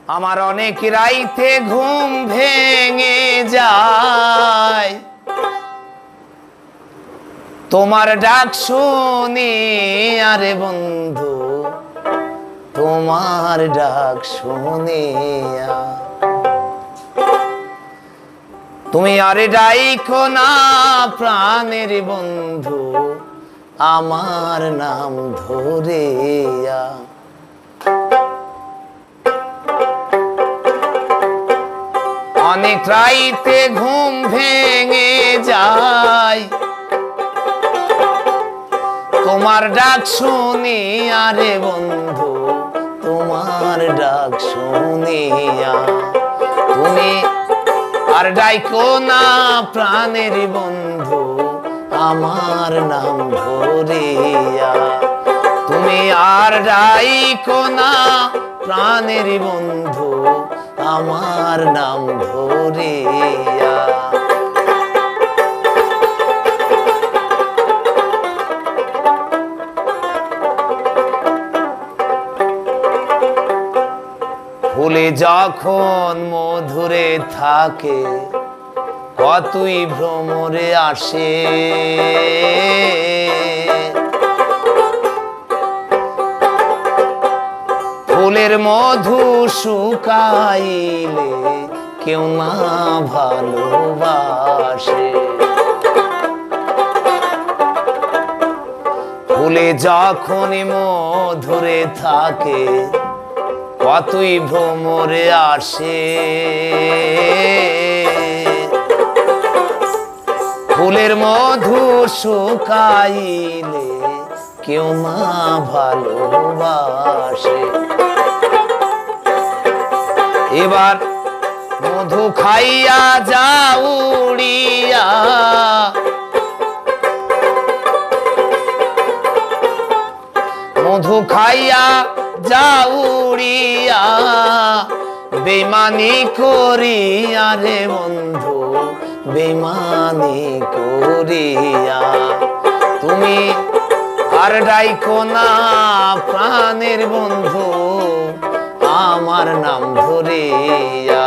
আমার অনেক রাইতে ঘুম ভেঙে যায় তোমার ডাক শুনি আরে বন্ধু তোমার ডাক শুনিয়া তুমি আরে ডাইকো না প্রাণের বন্ধু আমার নাম ধরিয়া অনেক রাইতে ঘুম ভেঙে যায় তোমার ডাক শুনি আরে বন্ধু তোমার ডাক শুনিয়া তুমি আর ডাইকো না প্রাণের বন্ধু আমার নাম ধরিয়া তুমি আর ডাইকো না প্রাণের বন্ধু আমার নাম ধরিয়া ফুলে যখন মধুরে থাকে কতই ভ্রমরে আসে ফুলের মধু শুকাইলে কেউ না ভালোবাসে ফুলে যখন মধুরে থাকে কতই ভ্রমরে আসে ফুলের মধু শুকাইলে কেউ না ভালোবাসে এবার মধু খাইয়া যাও উড়িয়া মধু খাইয়া যাও উড়িয়া বেমানি করিয়া রে বন্ধু বেমানি করিয়া তুমি আর ডাইকো না প্রাণের বন্ধু আমার নাম ধরিয়া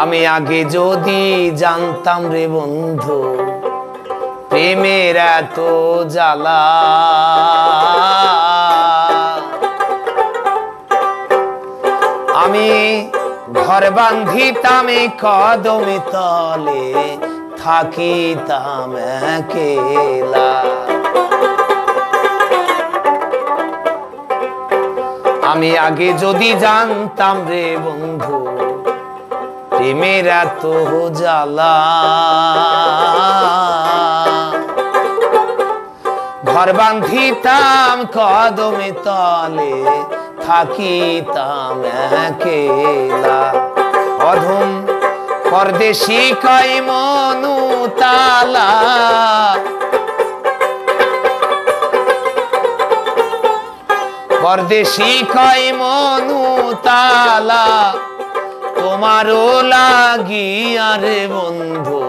আমি আগে যদি জানতাম রে বন্ধু প্রেমের এত জ্বালা আমি ঘর বান্ধিতাম কদমে তলে থাকিতাম একলা আমি আগে যদি জানতাম রে বন্ধু প্রেমের এত জ্বালা ঘর বান্ধিতাম কদমে তলে থাকিতাম একলা অধম পরদেশি কই মনু তালা পরদেশি কই মনু তালা তোমারও লাগিয়া রে বন্ধু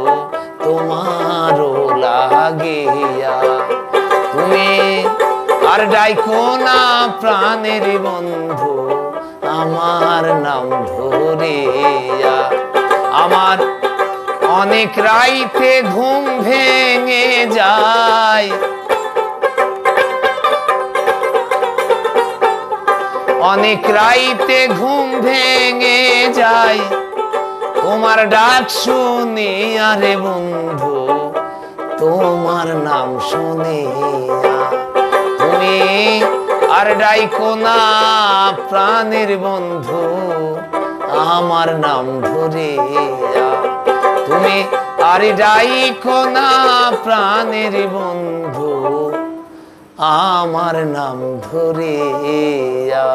তোমারও লাগিয়া তুমি আর ডাইকো না প্রাণের বন্ধু আমার নাম ধরিয়া আমার অনেক রাইতে ঘুম ভেঙে যায় অনেক রাইতে ঘুম ভেঙে যায় তোমার ডাক শুনি আরে বন্ধু তোমার নাম শুনিয়া তুমি আর ডাইকো না প্রাণের বন্ধু আমার নাম ধরিয়া তুমি আর ডাইকো না প্রাণের বন্ধু আমার নাম ধরিয়া